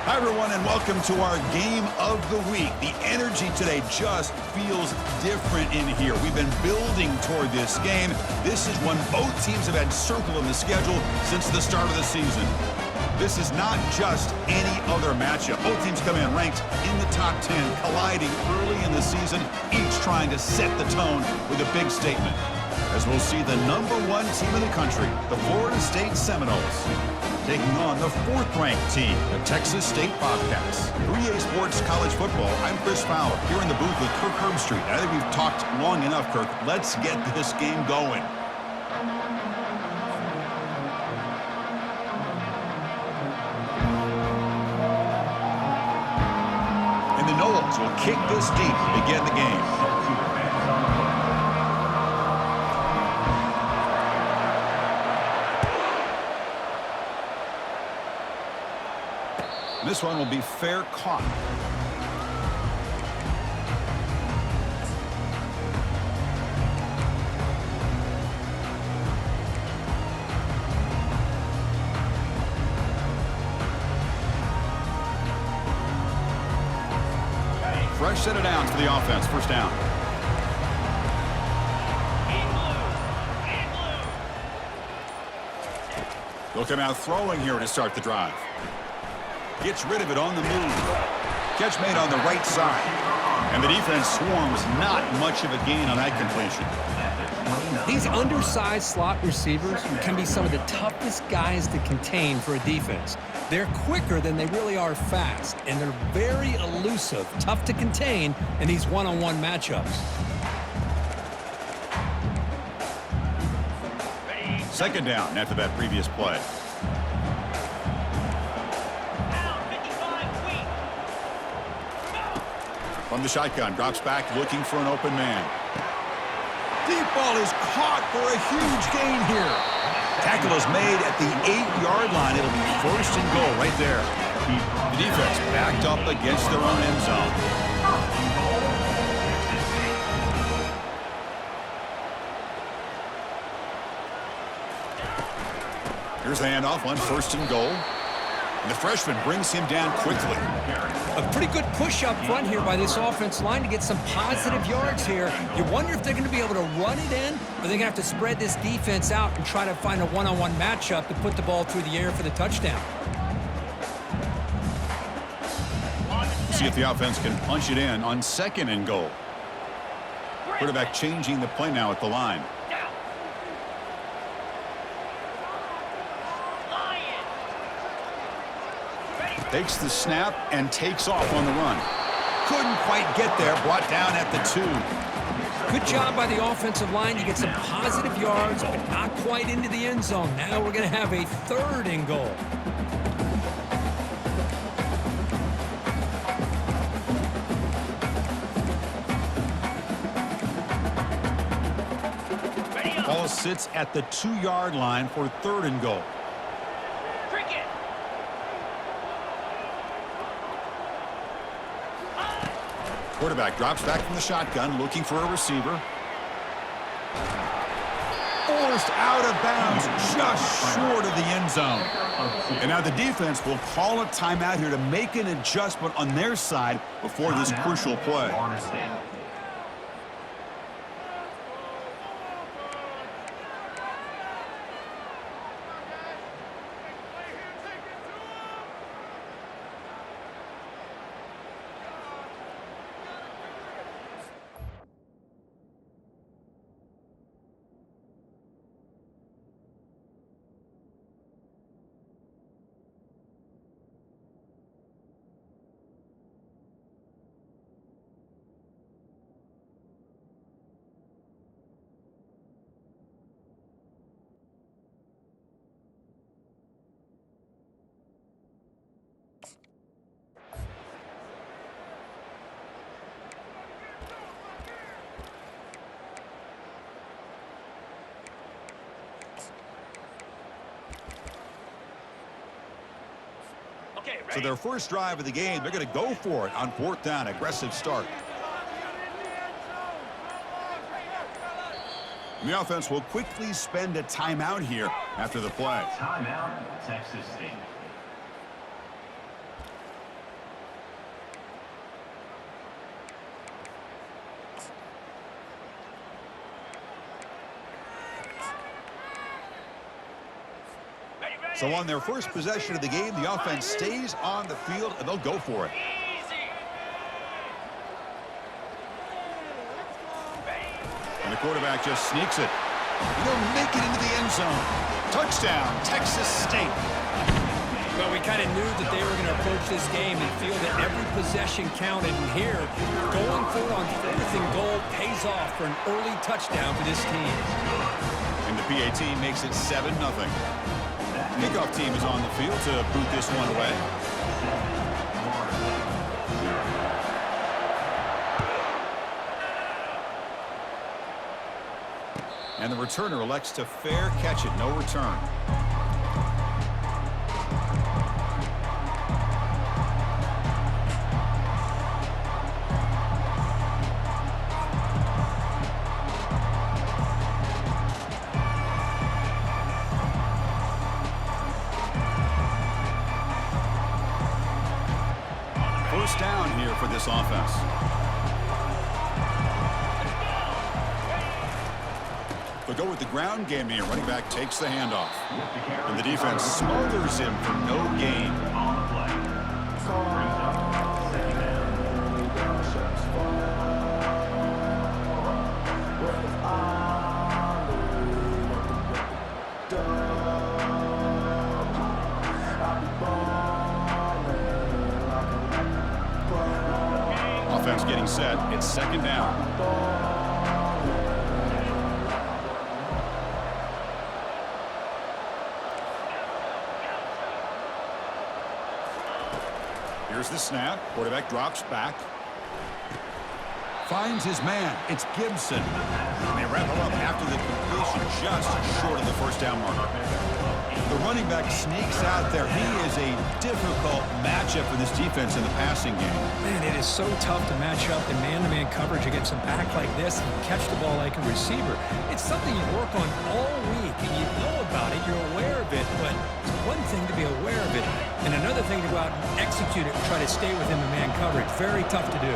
Hi, everyone, and welcome to our game of the week. The energy today just feels different in here. We've been building toward this game. This is one both teams have had circled in the schedule since the start of the season. This is not just any other matchup. Both teams come in ranked in the top 10, colliding early in the season, each trying to set the tone with a big statement. As we'll see the #1 team in the country, the Florida State Seminoles, taking on the 4th-ranked team, the Texas State Bobcats. 3A Sports College Football, I'm Chris Fowler, here in the booth with Kirk Herbstreit. I think we've talked long enough, Kirk. Let's get this game going. And the Noles will kick this deep to begin the game. This one will be fair caught. Fresh set of downs for the offense. First down. They'll come out throwing here to start the drive. Gets rid of it on the move. Catch made on the right side. And the defense swarms, not much of a gain on that completion. These undersized slot receivers can be some of the toughest guys to contain for a defense. They're quicker than they really are fast, and they're very elusive, tough to contain in these one-on-one matchups. Second down after that previous play. From the shotgun, drops back, looking for an open man. Deep ball is caught for a huge gain here. Tackle is made at the 8-yard line. It'll be 1st and goal right there. The defense backed up against their own end zone. Here's the handoff on 1st and goal. And the freshman brings him down quickly. A pretty good push up front here by this offensive line to get some positive yards here. You wonder if they're going to be able to run it in, or they're going to have to spread this defense out and try to find a one-on-one matchup to put the ball through the air for the touchdown. See if the offense can punch it in on 2nd and goal. Quarterback changing the play now at the line. Takes the snap and takes off on the run. Couldn't quite get there, brought down at the 2. Good job by the offensive line. You get some positive yards, but not quite into the end zone. Now we're going to have a 3rd and goal. Ball sits at the 2-yard line for 3rd and goal. Quarterback drops back from the shotgun, looking for a receiver. Forced out of bounds, just short of the end zone. And now the defense will call a timeout here to make an adjustment on their side before this crucial play. So their first drive of the game, they're going to go for it on 4th down. Aggressive start. And the offense will quickly spend a timeout here after the play. Timeout, Texas State. So on their first possession of the game, the offense stays on the field, and they'll go for it. And the quarterback just sneaks it. They'll make it into the end zone. Touchdown, Texas State. Well, we kind of knew that they were going to approach this game and feel that every possession counted. And here, going for it on 4th and goal pays off for an early touchdown for this team. And the PAT makes it 7-0. Kickoff team is on the field to boot this one away. And the returner elects to fair catch it, no return. First down here for this offense. They'll go with the ground game here. Running back takes the handoff. And the defense smothers him for no gain. Offense getting set. It's second down. Here's the snap. Quarterback drops back. Finds his man. It's Gibson. They wrap him up after the completion, just short of the first down marker. The running back sneaks out there. He is a difficult matchup for this defense in the passing game. Man, it is so tough to match up in man-to-man coverage against a back like this and catch the ball like a receiver. It's something you work on all week, and you know about it. You're aware of it, but it's one thing to be aware of it, and another thing to go out and execute it and try to stay within the man coverage. Very tough to do.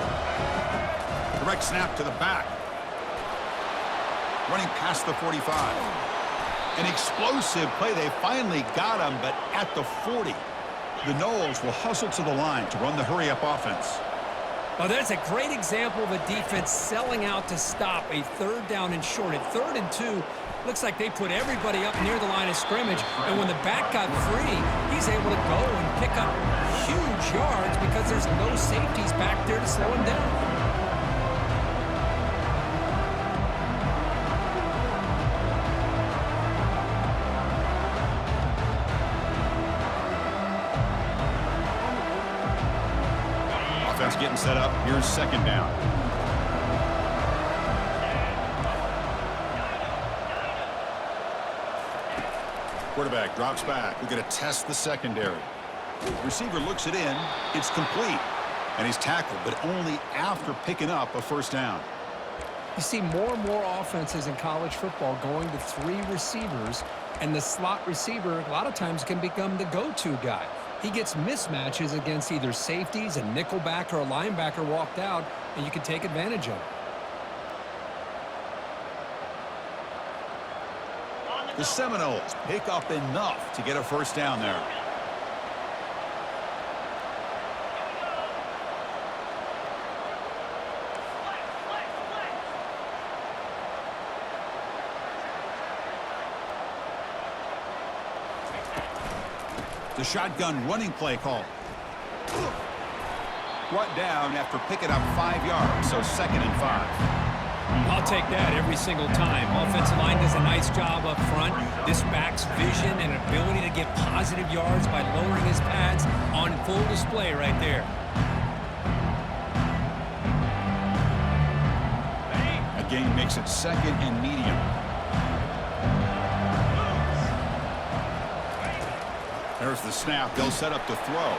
Direct snap to the back. Running past the 45. An explosive play. They finally got him, but at the 40. The Noles will hustle to the line to run the hurry-up offense. Well, that's a great example of a defense selling out to stop a 3rd down and short. At 3rd and 2, looks like they put everybody up near the line of scrimmage, and when the back got free, he's able to go and pick up huge yards because there's no safeties back there to slow him down. Offense getting set up. Here's second down. Quarterback drops back. We're going to test the secondary. Receiver looks it in. It's complete. And he's tackled, but only after picking up a first down. You see more and more offenses in college football going to 3 receivers, and the slot receiver a lot of times can become the go-to guy. He gets mismatches against either safeties, a nickelback, or a linebacker walked out, and you can take advantage of it. The Seminoles pick up enough to get a first down there. The shotgun running play call. Brought down after picking up 5 yards, so 2nd and 5. I'll take that every single time. Offensive line does a nice job up front. This back's vision and ability to get positive yards by lowering his pads on full display right there. A gain makes it 2nd and medium. There's the snap. They'll set up to throw.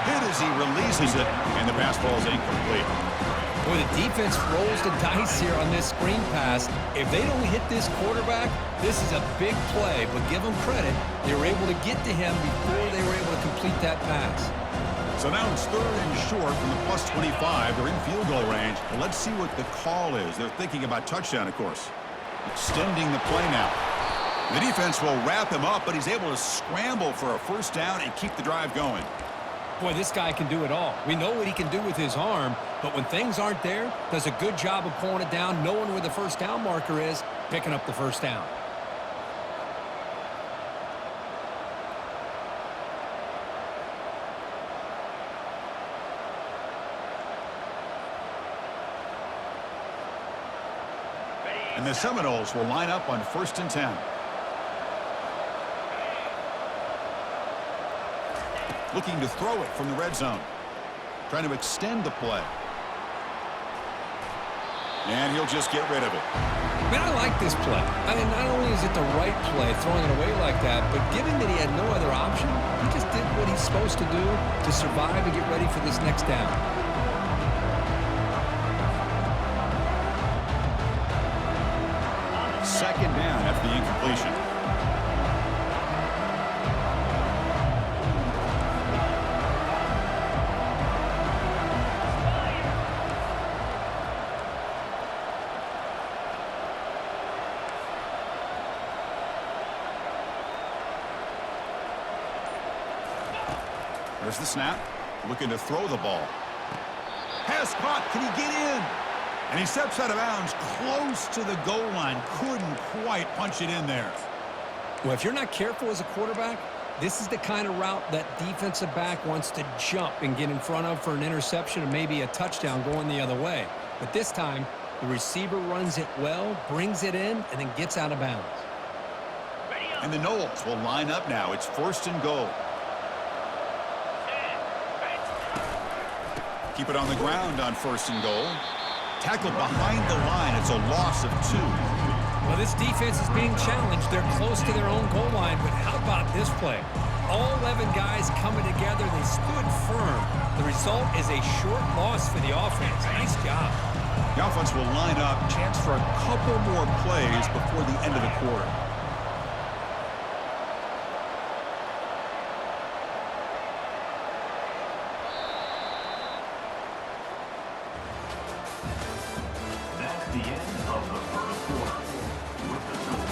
Hit as he releases it, and the pass ball is incomplete. Boy, the defense rolls the dice here on this screen pass. If they don't hit this quarterback, this is a big play. But give them credit. They were able to get to him before they were able to complete that pass. So now it's 3rd and short from the plus 25. They're in field goal range. Well, let's see what the call is. They're thinking about touchdown, of course. Extending the play now. The defense will wrap him up, but he's able to scramble for a first down and keep the drive going. Boy, this guy can do it all. We know what he can do with his arm, but when things aren't there, does a good job of pulling it down, knowing where the first down marker is, picking up the first down. And the Seminoles will line up on 1st and 10. Looking to throw it from the red zone. Trying to extend the play. And he'll just get rid of it. Man, I like this play. I mean, not only is it the right play, throwing it away like that, but given that he had no other option, he just did what he's supposed to do to survive and get ready for this next down. Second down after the incompletion. There's the snap. Looking to throw the ball. Pass caught. Can he get in? And he steps out of bounds close to the goal line. Couldn't quite punch it in there. Well, if you're not careful as a quarterback, this is the kind of route that defensive back wants to jump and get in front of for an interception and maybe a touchdown going the other way. But this time, the receiver runs it well, brings it in, and then gets out of bounds. And the Noles will line up now. It's 1st and goal. Keep it on the ground on 1st and goal. Tackled behind the line. It's a loss of 2. Well, this defense is being challenged. They're close to their own goal line, but how about this play? All 11 guys coming together. They stood firm. The result is a short loss for the offense. Nice job. The offense will line up. Chance for a couple more plays before the end of the quarter. The end of the first quarter with the score.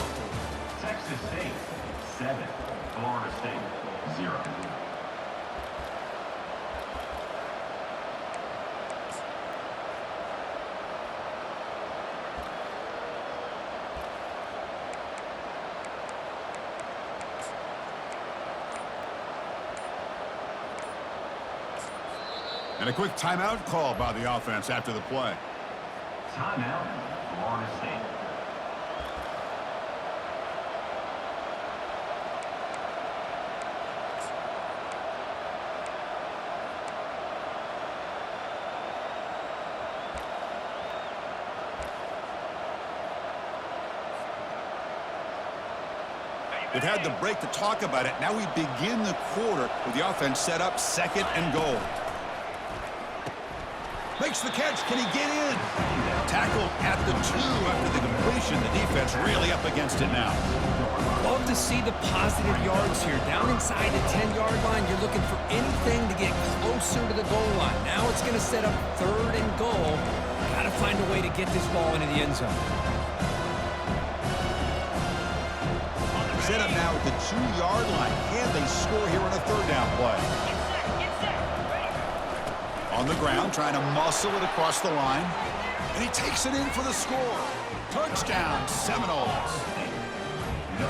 Texas State 7, Florida State 0. And a quick timeout call by the offense after the play. Timeout, Florida State. They've had the break to talk about it. Now we begin the quarter with the offense set up 2nd and goal. Makes the catch. Can he get in? Tackled at the 2 after the completion. The defense really up against it now. Love to see the positive yards here. Down inside the 10-yard line, you're looking for anything to get closer to the goal line. Now it's going to set up 3rd and goal. Got to find a way to get this ball into the end zone. Set up now at the 2-yard line. Can they score here on a 3rd down play? On the ground, trying to muscle it across the line. And he takes it in for the score. Touchdown, Seminoles.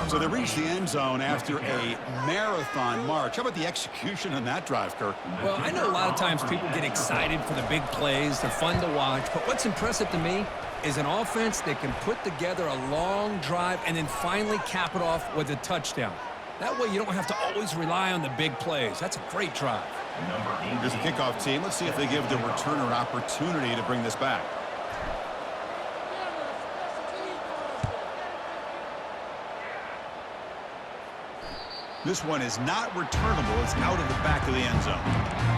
So they reach the end zone after a marathon march. How about the execution on that drive, Kirk? Well, I know a lot of times people get excited for the big plays. They're fun to watch. But what's impressive to me is an offense that can put together a long drive and then finally cap it off with a touchdown. That way you don't have to always rely on the big plays. That's a great drive. Here's the kickoff team. Let's see if they give the returner an opportunity to bring this back. This one is not returnable. It's out of the back of the end zone.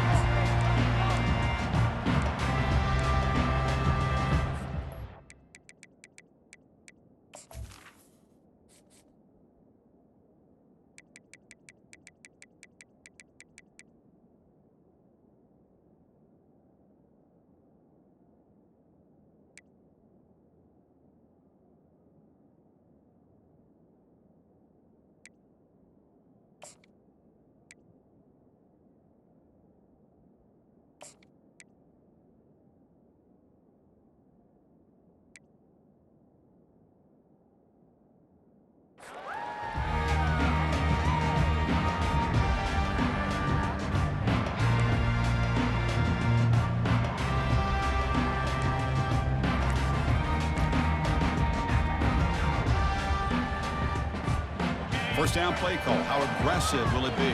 First down play call. How aggressive will it be?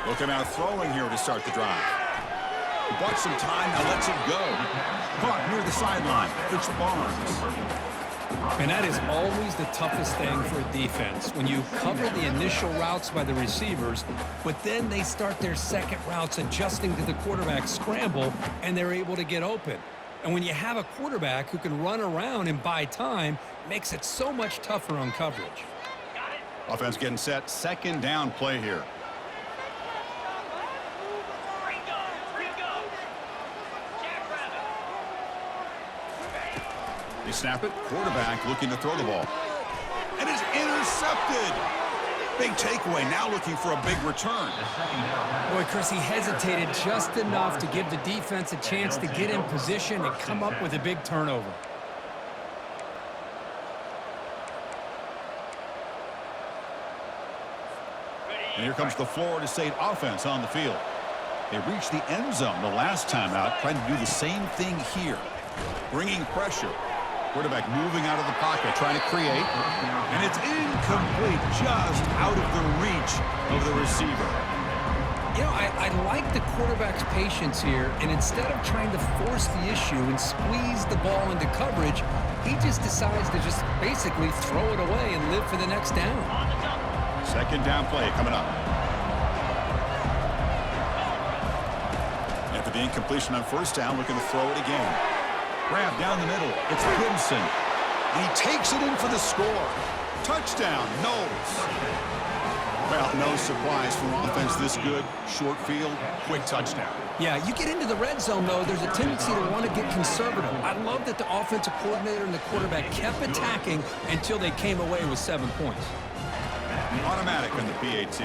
Will come out throwing here to start the drive. He bought some time, now lets it go. Caught near the sideline. It's Barnes. And that is always the toughest thing for a defense, when you cover the initial routes by the receivers, but then they start their second routes adjusting to the quarterback scramble, and they're able to get open. And when you have a quarterback who can run around and buy time, it makes it so much tougher on coverage. Offense getting set. Second down play here. They snap it. Quarterback looking to throw the ball. And it's intercepted. Big takeaway. Now looking for a big return. Boy, Chris, he hesitated just enough to give the defense a chance to get in position and come up with a big turnover. And here comes the Florida State offense on the field. They reached the end zone the last time out, trying to do the same thing here. Bringing pressure. Quarterback moving out of the pocket, trying to create. And it's incomplete, just out of the reach of the receiver. You know, I like the quarterback's patience here, and instead of trying to force the issue and squeeze the ball into coverage, he just decides to just basically throw it away and live for the next down. Second down play coming up. After the incompletion on first down, looking to throw it again. Grab down the middle. It's Gibson. And he takes it in for the score. Touchdown, Knowles. Well, no surprise from offense this good. Short field, quick touchdown. Yeah, you get into the red zone, though, there's a tendency to want to get conservative. I love that the offensive coordinator and the quarterback kept attacking until they came away with 7 points. Automatic on the PAT.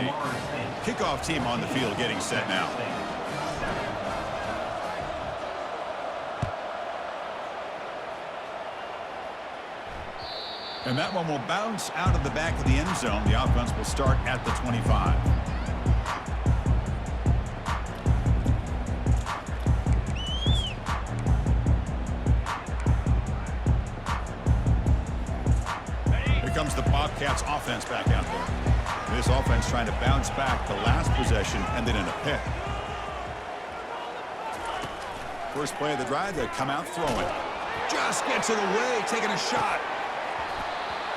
Kickoff team on the field getting set now. And that one will bounce out of the back of the end zone. The offense will start at the 25. Here comes the Bobcats offense back out there. This offense trying to bounce back. The last possession ended in a pick. First play of the drive, they come out throwing. Just gets it away, taking a shot.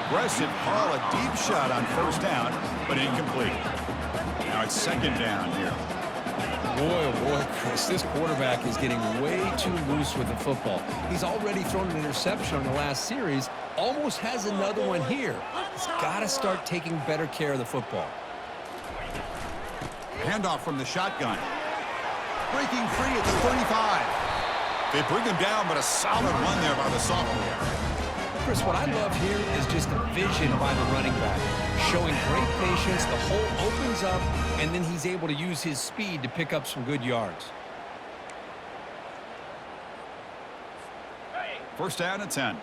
Aggressive call, a deep shot on first down, but incomplete. Now it's second down here. Boy, oh boy, Chris, this quarterback is getting way too loose with the football. He's already thrown an interception on the last series, almost has another one here. He's got to start taking better care of the football. Handoff from the shotgun. Breaking free at the 35. They bring him down, but a solid run there by the sophomore. Chris, what I love here is just a vision by the running back. Showing great patience, the hole opens up, and then he's able to use his speed to pick up some good yards. First down at 10.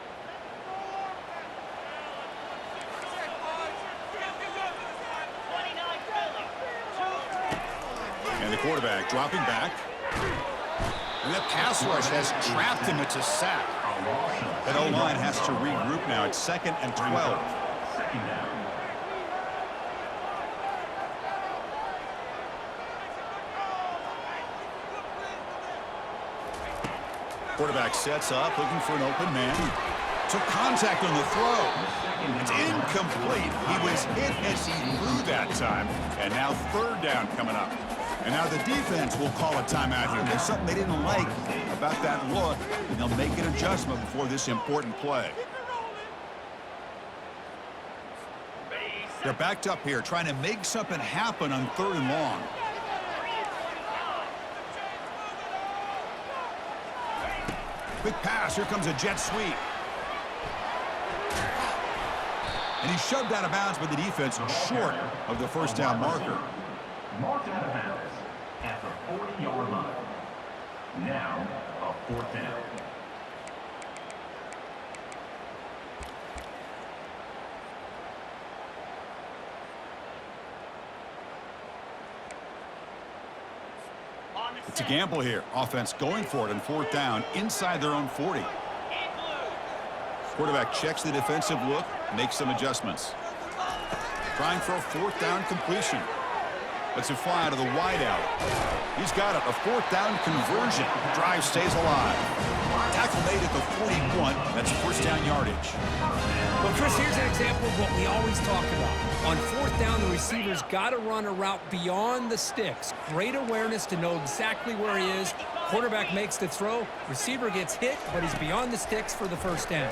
And the quarterback dropping back. And the pass rush has trapped him. It's a sack. That O-line has to regroup now. It's second and 12. Quarterback sets up, looking for an open man. Took contact on the throw. It's incomplete. He was hit as he threw that time. And now third down coming up. And now the defense will call a timeout here. There's something they didn't like about that look, and they'll make an adjustment before this important play. They're backed up here, trying to make something happen on third and long. Quick pass. Here comes a jet sweep. And he's shoved out of bounds by the defense short of the first down marker. Marked out of bounds at the 40-yard line. Now, a fourth down. It's a gamble here. Offense going for it on fourth down inside their own 40. Quarterback checks the defensive look, makes some adjustments. Trying for a fourth down completion. Lets it fly to the wideout. He's got it, a fourth down conversion. Drive stays alive. Tackle made at the 41. That's first down yardage. Well, Chris, here's an example of what we always talk about. On fourth down, the receiver's got to run a route beyond the sticks. Great awareness to know exactly where he is. Quarterback makes the throw. Receiver gets hit, but he's beyond the sticks for the first down.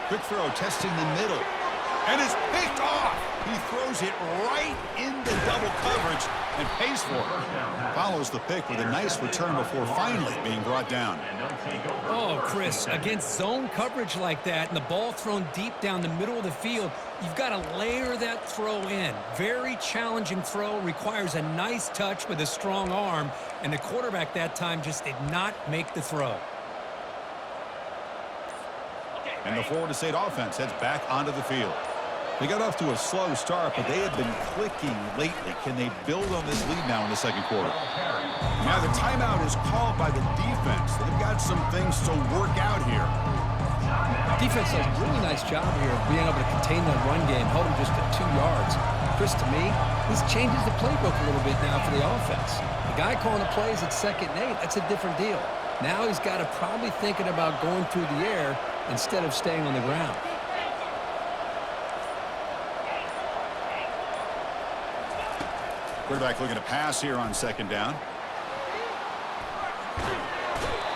Quick throw, testing the middle. And it's picked off. He throws it right into double coverage and pays for it. Follows the pick with a nice return before finally being brought down. Oh, Chris, against zone coverage like that and the ball thrown deep down the middle of the field, you've got to layer that throw in. Very challenging throw, requires a nice touch with a strong arm, and the quarterback that time just did not make the throw. And the Florida State offense heads back onto the field. They got off to a slow start, but they have been clicking lately. Can they build on this lead now in the second quarter? Now the timeout is called by the defense. They've got some things to work out here. Defense does a really nice job here of being able to contain that run game, hold them just at 2 yards. Chris, to me, this changes the playbook a little bit now for the offense. The guy calling the plays at 2nd and 8, that's a different deal. Now he's got to probably thinking about going through the air instead of staying on the ground. Quarterback looking to pass here on 2nd down.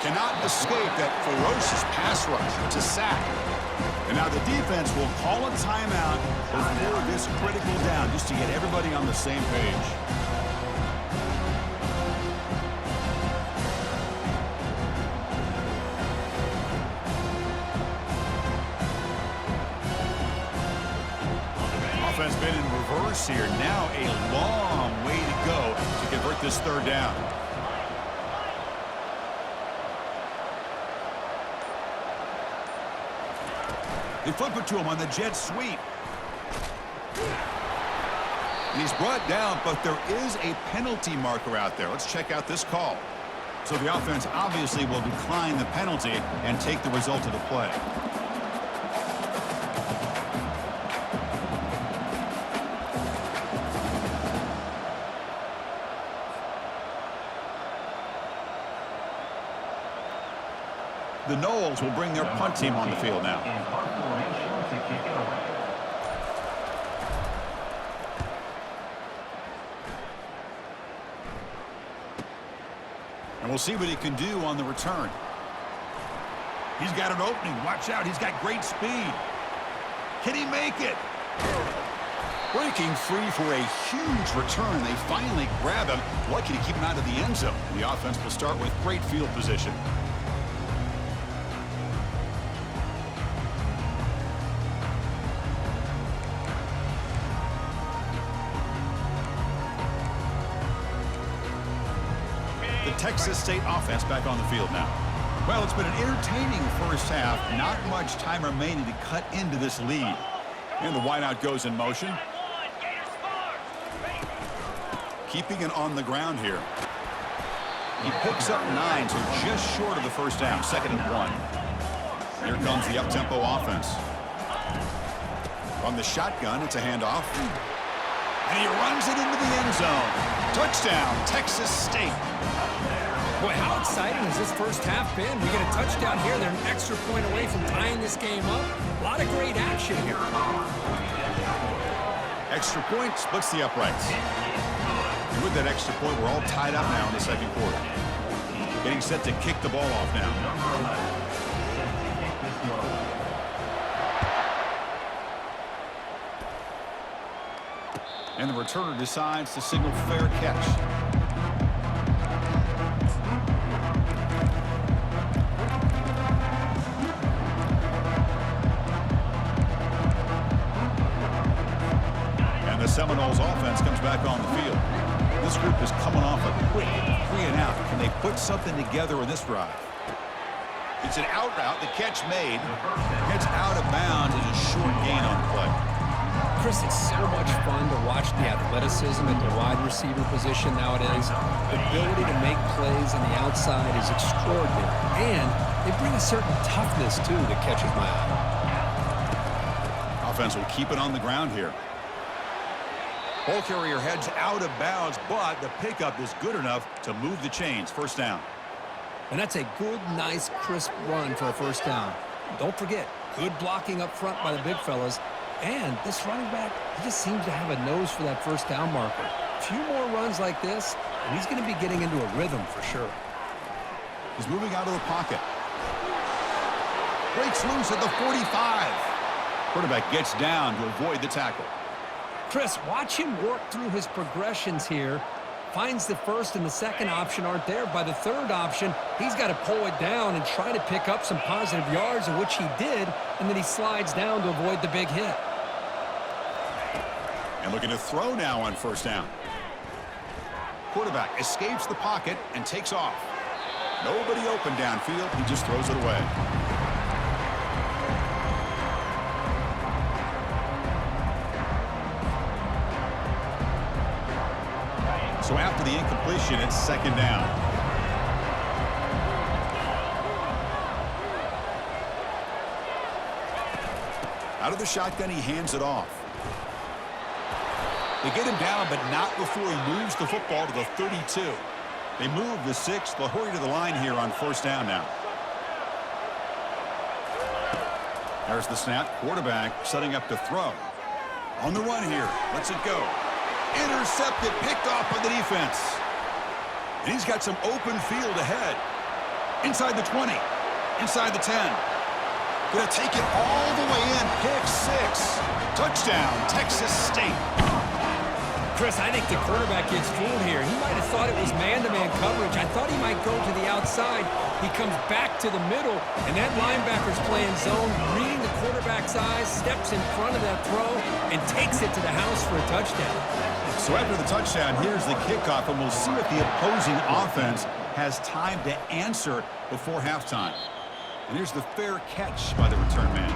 Cannot escape that ferocious pass rush. It's a sack. And now the defense will call a timeout before this critical down just to get everybody on the same page. Offense been in reverse here. Now a long way to go to convert this 3rd down. They flip it to him on the jet sweep. And he's brought down, but there is a penalty marker out there. Let's check out this call. So the offense obviously will decline the penalty and take the result of the play. The Noles will bring their punt team on the field now. And we'll see what he can do on the return. He's got an opening. Watch out. He's got great speed. Can he make it? Breaking free for a huge return. They finally grab him. Lucky to keep him out of the end zone. The offense will start with great field position. Texas State offense back on the field now. Well, it's been an entertaining first half. Not much time remaining to cut into this lead. And the wideout goes in motion. Keeping it on the ground here. He picks up 9, so just short of the first down. 2nd and 1. Here comes the up-tempo offense. From the shotgun, it's a handoff. And he runs it into the end zone. Touchdown, Texas State. Boy, how exciting has this first half been? We get a touchdown here. They're an extra point away from tying this game up. A lot of great action here. Extra point splits the uprights. And with that extra point, we're all tied up now in the second quarter. Getting set to kick the ball off now. And the returner decides to signal fair catch. And the Seminoles offense comes back on the field. This group is coming off a quick 3 and out. Can they put something together in this drive? It's an out route. The catch made. It's out of bounds. It's a short gain on the play. Chris, it's so much fun to watch the athleticism at the wide receiver position nowadays. The ability to make plays on the outside is extraordinary, and they bring a certain toughness, too, that catches my eye. Offense will keep it on the ground here. Ball carrier heads out of bounds, but the pickup is good enough to move the chains. First down. And that's a good, nice, crisp run for a first down. Don't forget, good blocking up front by the big fellas. And this running back, he just seems to have a nose for that first down marker. A few more runs like this, and he's going to be getting into a rhythm for sure. He's moving out of the pocket. Breaks loose at the 45. Quarterback gets down to avoid the tackle. Chris, watch him work through his progressions here. Finds the first and the second option aren't there. By the third option, he's got to pull it down and try to pick up some positive yards, of which he did, and then he slides down to avoid the big hit. And looking to throw now on first down. Quarterback escapes the pocket and takes off. Nobody open downfield. He just throws it away. So after the incompletion, it's second down. Out of the shotgun, he hands it off. They get him down, but not before he moves the football to the 32. They move the 6. They'll hurry to the line here on first down now. There's the snap. Quarterback setting up to throw. On the run here. Lets it go. Intercepted, picked off by the defense. And he's got some open field ahead. Inside the 20. Inside the 10. Gonna take it all the way in. Pick 6. Touchdown, Texas State. Chris, I think the quarterback gets fooled here. He might have thought it was man-to-man coverage. I thought he might go to the outside. He comes back to the middle, and that linebacker's playing zone, reading the quarterback's eyes, steps in front of that throw, and takes it to the house for a touchdown. So after the touchdown, here's the kickoff, and we'll see if the opposing offense has time to answer before halftime. And here's the fair catch by the return man.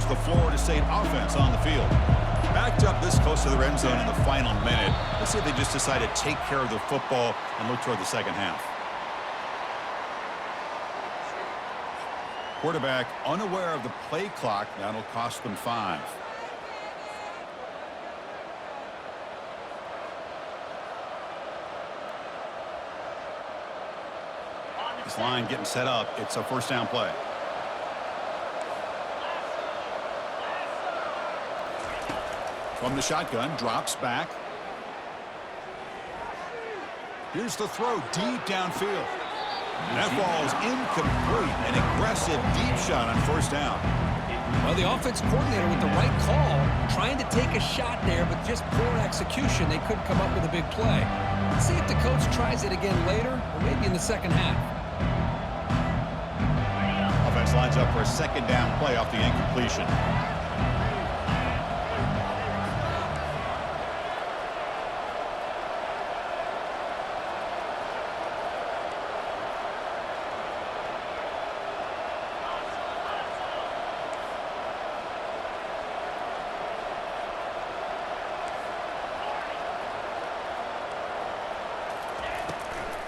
The Florida State offense on the field. Backed up this close to the end zone in the final minute. Let's see if they just decide to take care of the football and look toward the second half. Quarterback unaware of the play clock. That'll cost them 5. This line getting set up. It's a first down play. From the shotgun, drops back. Here's the throw deep downfield. And that ball's incomplete. An aggressive deep shot on first down. Well, the offense coordinator with the right call, trying to take a shot there, but just poor execution. They couldn't come up with a big play. Let's see if the coach tries it again later, or maybe in the second half. Offense lines up for a second down play off the incompletion.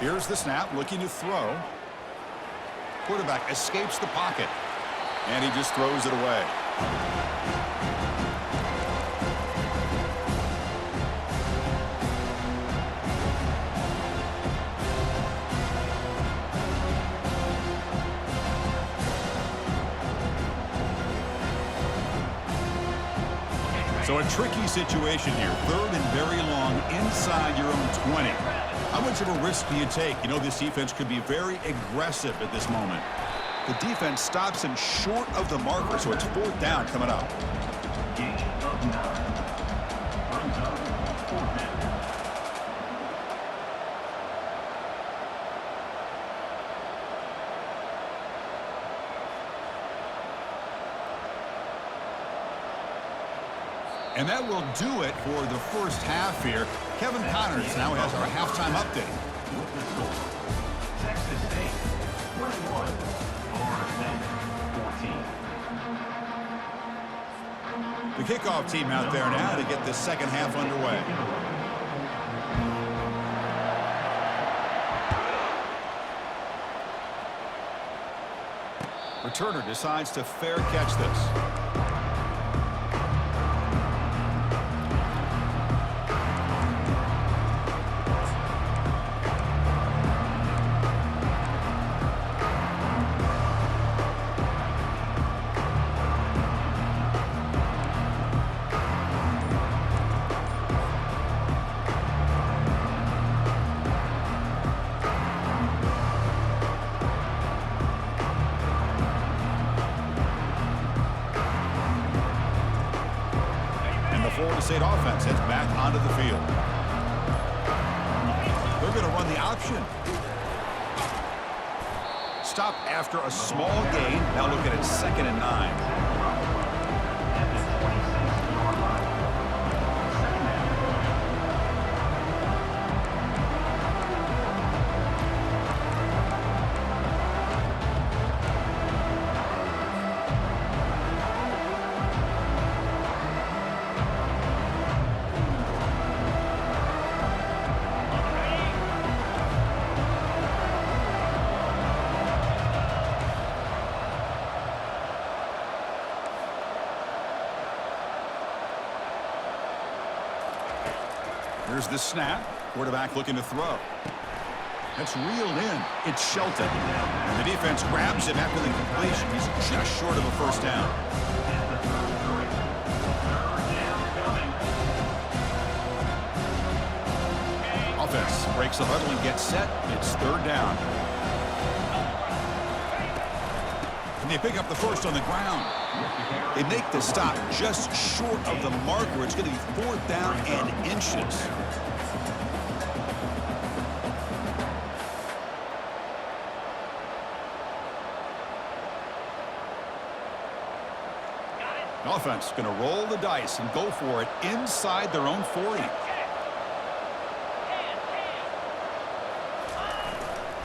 Here's the snap, looking to throw. Quarterback escapes the pocket, and he just throws it away. So a tricky situation here. 3rd and very long inside your own 20. How much of a risk do you take? You know, this defense could be very aggressive at this moment. The defense stops him short of the marker, so it's 4th down coming up. Gain of 9. Runs up 4th down. And that will do it for the first half here. Kevin Connors now has our halftime update. With the score, Texas State 21, Florida State 14. The kickoff team out there now to get the second half underway. Returner decides to fair catch this. Florida State offense heads back onto the field. They're going to run the option. Stop after a small gain. Now look at it, 2nd and 9. Here's the snap. Quarterback looking to throw. That's reeled in. It's Shelton. And the defense grabs him after the completion. He's just short of a first down. Offense breaks the huddle and gets set. It's 3rd down. And they pick up the first on the ground. They make the stop just short of the marker. It's going to be 4th down and inches. Offense going to roll the dice and go for it inside their own 40.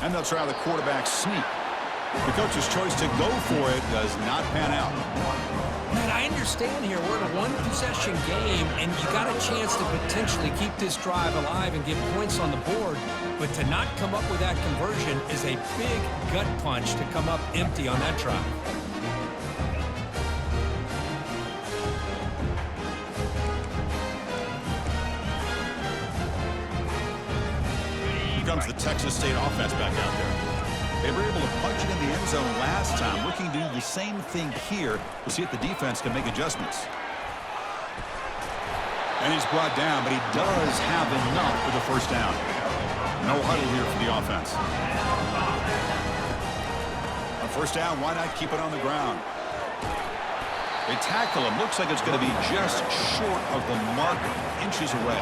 And they'll try the quarterback sneak. The coach's choice to go for it does not pan out. Man, I understand here. We're in a one-possession game, and you got a chance to potentially keep this drive alive and get points on the board. But to not come up with that conversion is a big gut punch to come up empty on that drive. Comes the Texas State offense back out there. They were able to punch it in the end zone last time. Looking to do the same thing here. We'll see if the defense can make adjustments. And he's brought down, but he does have enough for the first down. No huddle here for the offense. On first down, why not keep it on the ground? They tackle him. Looks like it's going to be just short of the marker, inches away.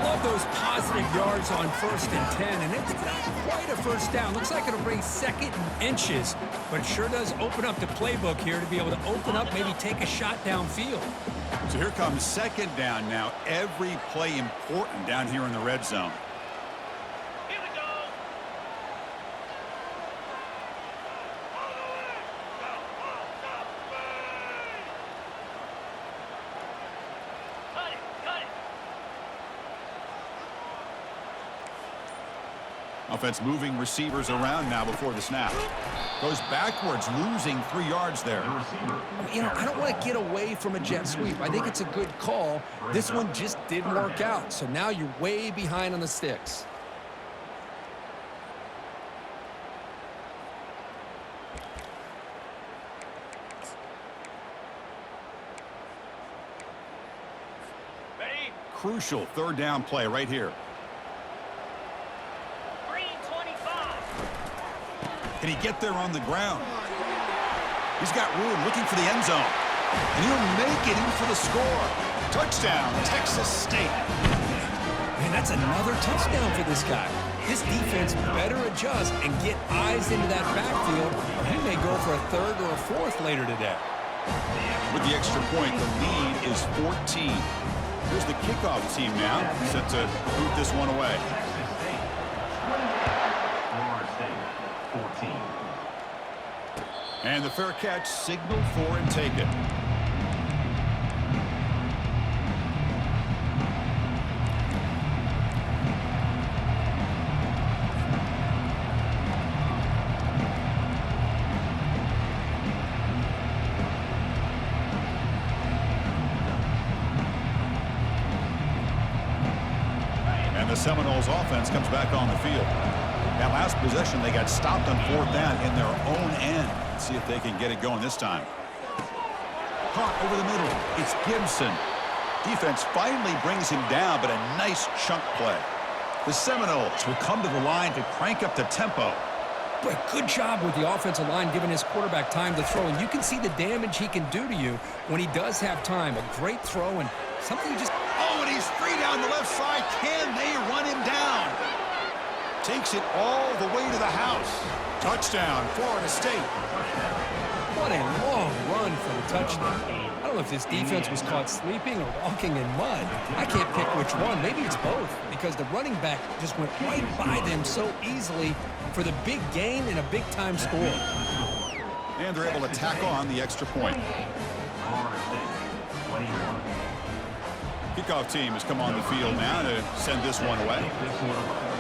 Love those positive yards on 1st and 10, and it's not quite a first down. Looks like it'll bring 2nd and inches, but it sure does open up the playbook here to be able to open up, maybe take a shot downfield. So here comes 2nd down now. Every play important down here in the red zone. Here we go. Cut it, cut it. Offense moving receivers around now before the snap. Goes backwards, losing 3 yards there. You know, I don't want to get away from a jet sweep. I think it's a good call. This one just didn't work out, so now you're way behind on the sticks. Ready? Crucial 3rd down play right here. Can he get there on the ground? He's got room, looking for the end zone. And he'll make it in for the score. Touchdown, Texas State. Man, that's another touchdown for this guy. This defense better adjust and get eyes into that backfield, or he may go for a 3rd or a 4th later today. With the extra point, the lead is 14. Here's the kickoff team now, set to boot this one away. Texas State 28, Florida State 14. And the fair catch signaled for and taken. And the Seminoles offense comes back on the field. That last possession, they got stopped on 4th down in their own end. Let's see if they can get it going this time. Caught over the middle. It's Gibson. Defense finally brings him down, but a nice chunk play. The Seminoles will come to the line to crank up the tempo. But good job with the offensive line giving his quarterback time to throw. And you can see the damage he can do to you when he does have time. A great throw and something you just... Oh, and he's free down the left side. Can they run him down? Takes it all the way to the house. Touchdown, Florida State. What a long run for the touchdown. I don't know if this defense was caught sleeping or walking in mud. I can't pick which one. Maybe it's both because the running back just went right by them so easily for the big gain and a big-time score. And they're able to tack on the extra point. Florida State 21. Kickoff team has come on the field now to send this one away. This one away.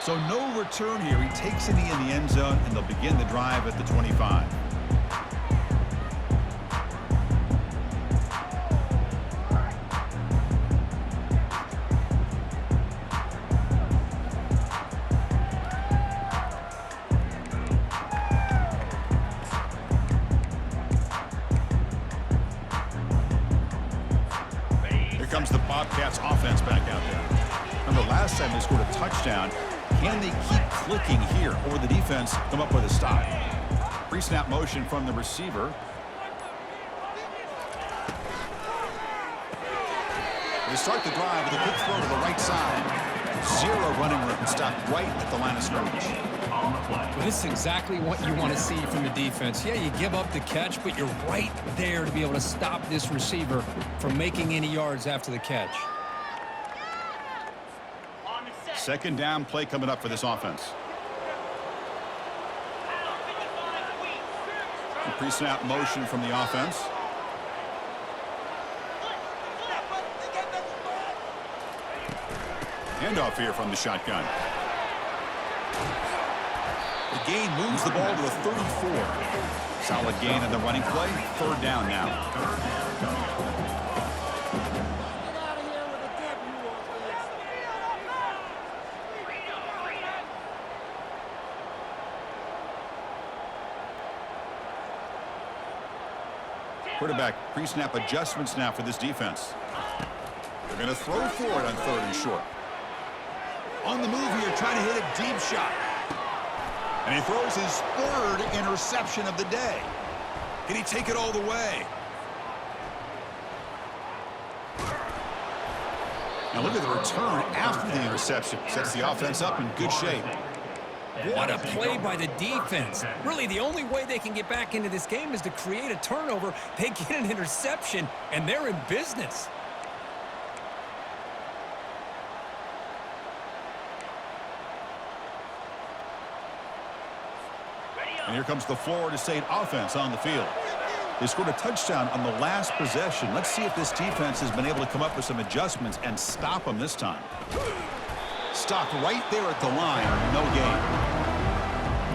So no return here. He takes it in the end zone, and they'll begin the drive at the 25. Here comes the Bobcats offense back out there. Remember last time they scored a touchdown. Can they keep clicking here, or the defense come up with a stop? Pre-snap motion from the receiver. They start the drive with a quick throw to the right side. Zero running room, stopped right at the line of scrimmage. On the play. Well, this is exactly what you want to see from the defense. Yeah, you give up the catch, but you're right there to be able to stop this receiver from making any yards after the catch. On the set. Second down play coming up for this offense. Pre-snap motion from the offense. Handoff here from the shotgun. The gain moves the ball to the 34. Solid gain on the running play. Third down now. Quarterback pre-snap adjustments now for this defense. They're going to throw for it on 3rd and short. On the move here, trying to hit a deep shot. And he throws his 3rd interception of the day. Can he take it all the way? Now look at the return after the interception. Sets the offense up in good shape. What a play by the defense. Really, the only way they can get back into this game is to create a turnover. They get an interception, and they're in business. And here comes the Florida State offense on the field. They scored a touchdown on the last possession. Let's see if this defense has been able to come up with some adjustments and stop them this time. Stopped right there at the line. No gain.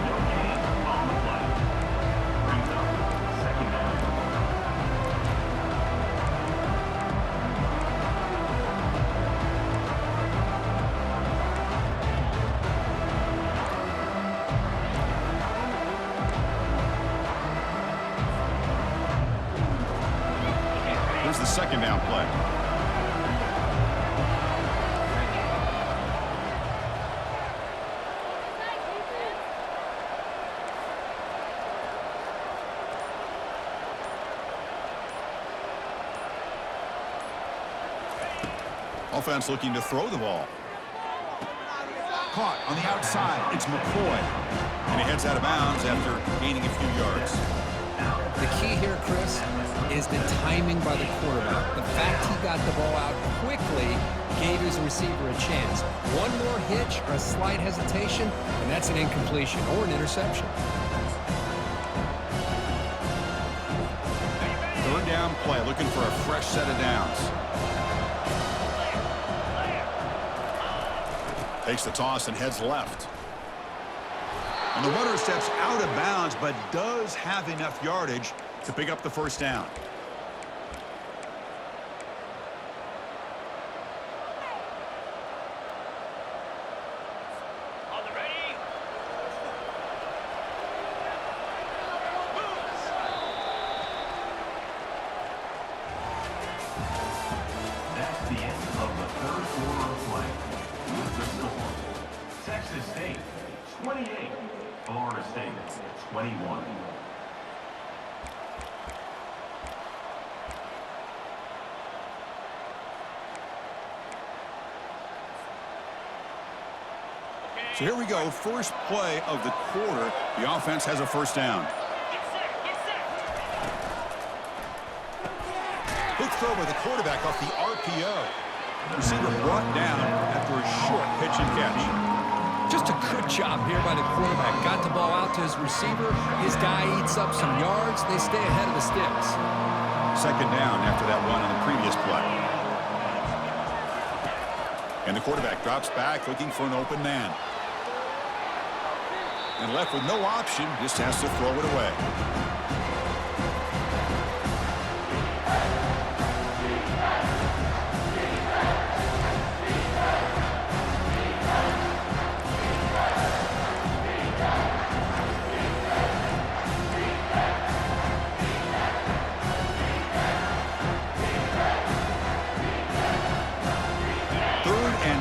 No gain on the play. Brings up second down. Here's the second down play. Offense looking to throw the ball. Caught on the outside. It's McCoy. And he heads out of bounds after gaining a few yards. The key here, Chris, is the timing by the quarterback. The fact he got the ball out quickly gave his receiver a chance. One more hitch or a slight hesitation, and that's an incompletion or an interception. Third down play, looking for a fresh set of downs. Takes the toss and heads left. And the runner steps out of bounds, but does have enough yardage to pick up the first down. On the ready. That's the end of the third quarter of play. With the score, Texas State 28, Florida State 21. So here we go, first play of the quarter. The offense has a first down. Get set. Get set. Quick throw by the quarterback off the RPO. Receiver brought down after a short pitch and catch. Just a good job here by the quarterback. Got the ball out to his receiver. His guy eats up some yards. They stay ahead of the sticks. Second down after that run on the previous play. And the quarterback drops back looking for an open man. And left with no option, just has to throw it away.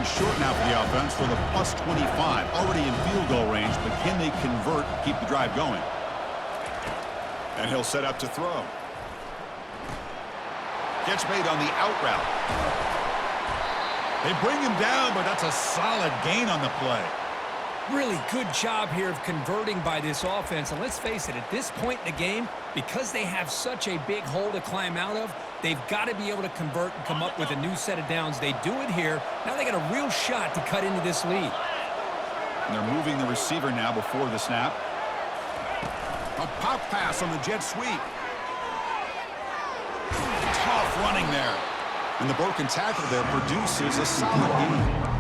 Short now for the offense for the plus 25. Already in field goal range, but can they convert, keep the drive going? And he'll set up to throw. Gets made on the out route. They bring him down, but that's a solid gain on the play. Really good job here of converting by this offense. And let's face it, at this point in the game, because they have such a big hole to climb out of, they've got to be able to convert and come up with a new set of downs. They do it here. Now they got a real shot to cut into this lead. And they're moving the receiver now before the snap. A pop pass on the jet sweep. Tough running there. And the broken tackle there produces a solid gain.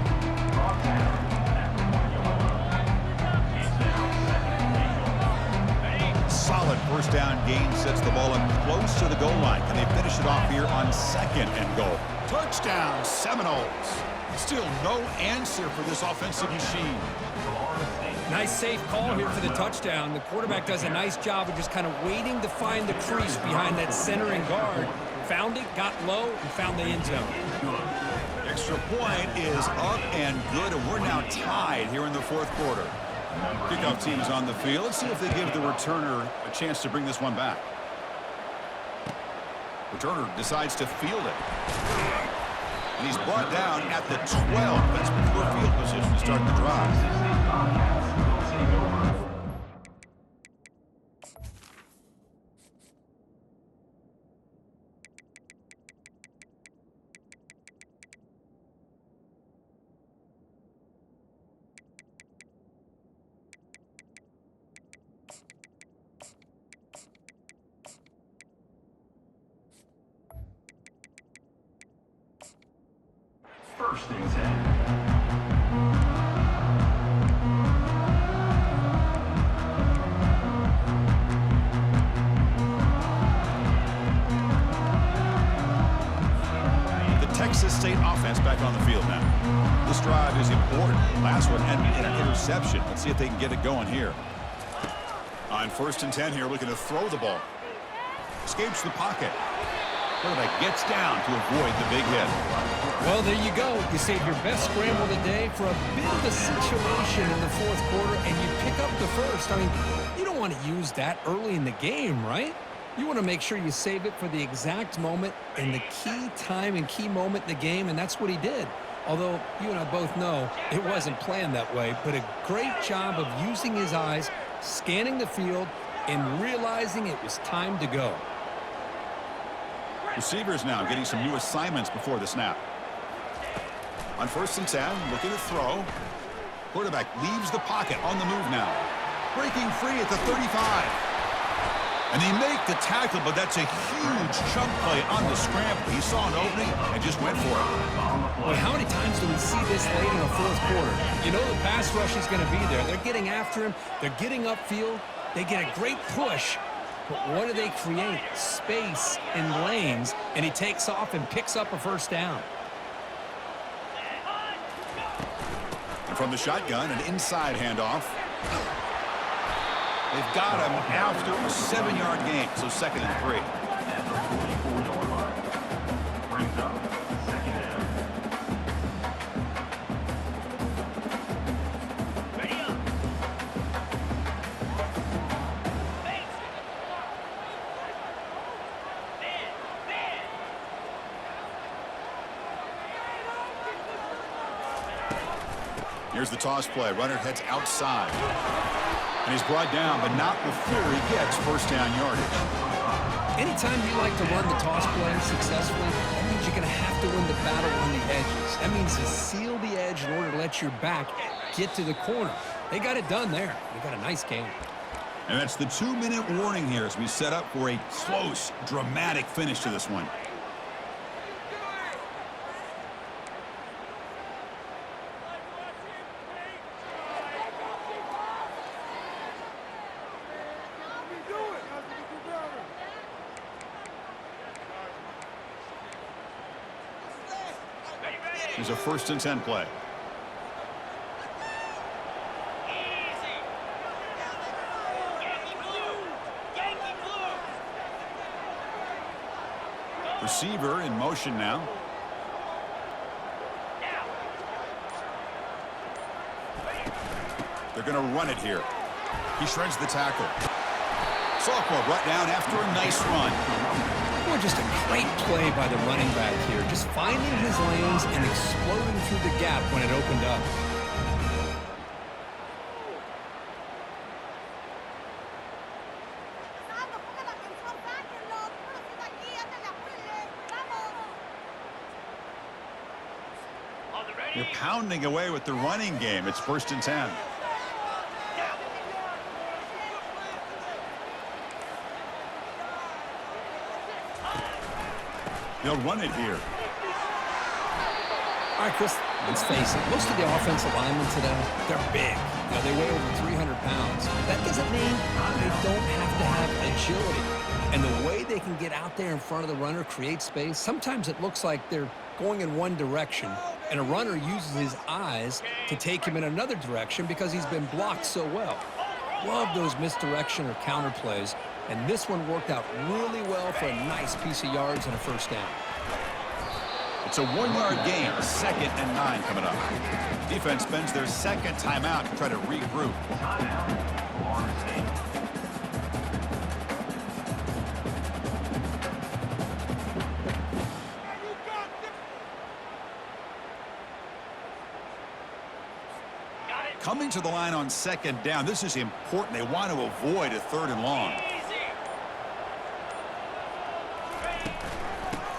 Solid first down gain sets the ball up close to the goal line. Can they finish it off here on second and goal? Touchdown, Seminoles. Still no answer for this offensive machine. Nice safe call here for the touchdown. The quarterback does a nice job of just kind of waiting to find the crease behind that center and guard. Found it, got low, and found the end zone. Extra point is up and good, and we're now tied here in the fourth quarter. Kickoff team is on the field. Let's see if they give the returner a chance to bring this one back. Returner decides to field it. And he's brought down at the 12. That's poor field position to start the drive. First and 10. The Texas State offense back on the field now. This drive is important. Last one ended in an interception. Let's see if they can get it going here. On first and 10 here, looking to throw the ball. Escapes the pocket. Quarterback gets down to avoid the big hit. Well, there you go. You save your best scramble today for a bit of a situation in the fourth quarter, and you pick up the first. I mean, you don't want to use that early in the game, right? You want to make sure you save it for the exact moment and the key time and key moment in the game, and that's what he did. Although you and I both know it wasn't planned that way, but a great job of using his eyes, scanning the field, and realizing it was time to go. Receivers now getting some new assignments before the snap. On 1st and 10, looking to throw. Quarterback leaves the pocket on the move now. Breaking free at the 35. And they make the tackle, but that's a huge chunk play on the scramble. He saw an opening and just went for it. Well, how many times do we see this late in the fourth quarter? You know the pass rush is going to be there. They're getting after him. They're getting upfield. They get a great push. But what do they create? Space in lanes, and he takes off and picks up a first down. And from the shotgun, an inside handoff. They've got him after a 7-yard gain, so 2nd and 3. At the 44-yard line. Brings up 2nd down. Ready up. Base. Man. Here's the toss play. Runner heads outside. And he's brought down, but not before he gets first down yardage. Anytime you like to run the toss play successfully, that means you're going to have to win the battle on the edges. That means to seal the edge in order to let your back get to the corner. They got it done there. They got a nice game. And that's the 2-minute warning here as we set up for a close, dramatic finish to this one. Here's a 1st and 10 play. Easy. Yankee blue. Yankee blue. Receiver in motion now. Now. They're going to run it here. He shreds the tackle. Sophomore brought down after a nice run. Boy, just a great play by the running back here. Just finding his lanes and exploding through the gap when it opened up. On the ready. You're pounding away with the running game. It's 1st and 10. They'll run it here. All right, Chris, let's face it. Most of the offensive linemen today, they're big. You know, they weigh over 300 pounds. That doesn't mean they don't have to have agility. And the way they can get out there in front of the runner, create space, sometimes it looks like they're going in one direction, and a runner uses his eyes to take him in another direction because he's been blocked so well. Love those misdirection or counter plays, and this one worked out really well for a nice piece of yards and a first down. It's a 1-yard gain, 2nd and 9 coming up. Defense spends their 2nd timeout to try to regroup. Timeout. Florida State. Got it. Coming to the line on 2nd down. This is important. They want to avoid a 3rd and long. Easy.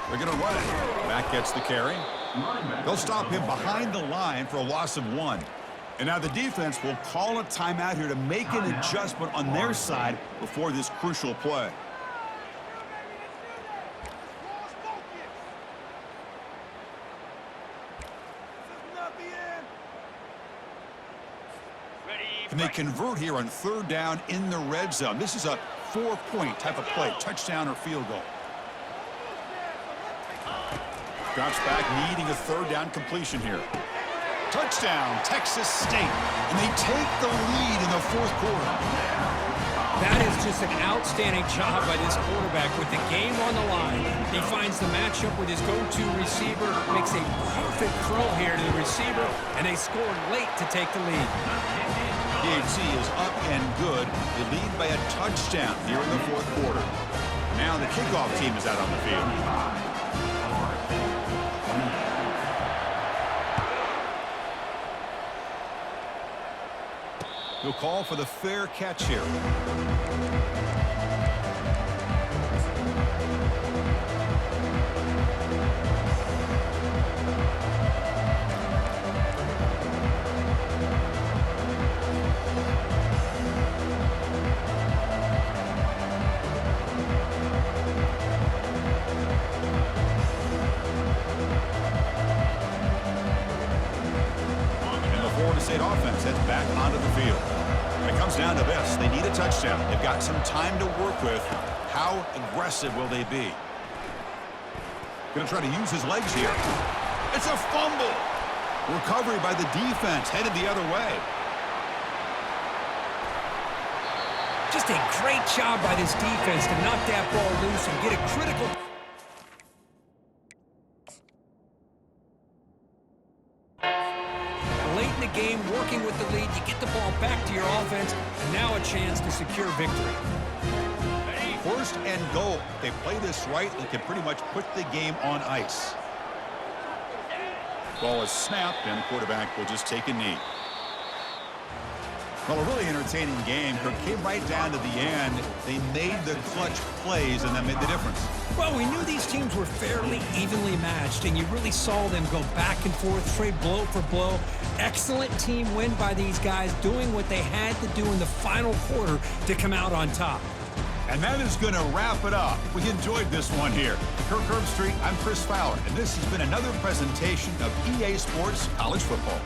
They're going to run it. Mack gets the carry. Running back. They'll stop him behind the line for a loss of 1. And now the defense will call a timeout here to make an adjustment on their side before this crucial play. Ready. Can they convert here on 3rd down in the red zone? This is a 4-point type of play, touchdown or field goal. Drops back, needing a 3rd down completion here. Touchdown, Texas State. And they take the lead in the 4th quarter. That is just an outstanding job by this quarterback with the game on the line. He finds the matchup with his go-to receiver, makes a perfect throw here to the receiver, and they scored late to take the lead. DHC is up and good. They lead by a touchdown here in the 4th quarter. Now the kickoff team is out on the field. Florida State 28. He'll call for the fair catch here. Florida State offense heads back onto the field. When it comes down to this, they need a touchdown. They've got some time to work with. How aggressive will they be? Going to try to use his legs here. It's a fumble. Recovery by the defense, headed the other way. Just a great job by this defense to knock that ball loose and get a critical... Late in the game, working with the lead, you get the ball back to your offense, and now a chance to secure victory. First and goal. If they play this right, they can pretty much put the game on ice. Ball is snapped, and the quarterback will just take a knee. Well, a really entertaining game. It came right down to the end. They made the clutch plays, and that made the difference. Well, we knew these teams were fairly evenly matched, and you really saw them go back and forth, trade blow for blow. Excellent team win by these guys, doing what they had to do in the final quarter to come out on top. And that is going to wrap it up. We enjoyed this one here. Kirk Herbstreit, I'm Chris Fowler, and this has been another presentation of EA Sports College Football.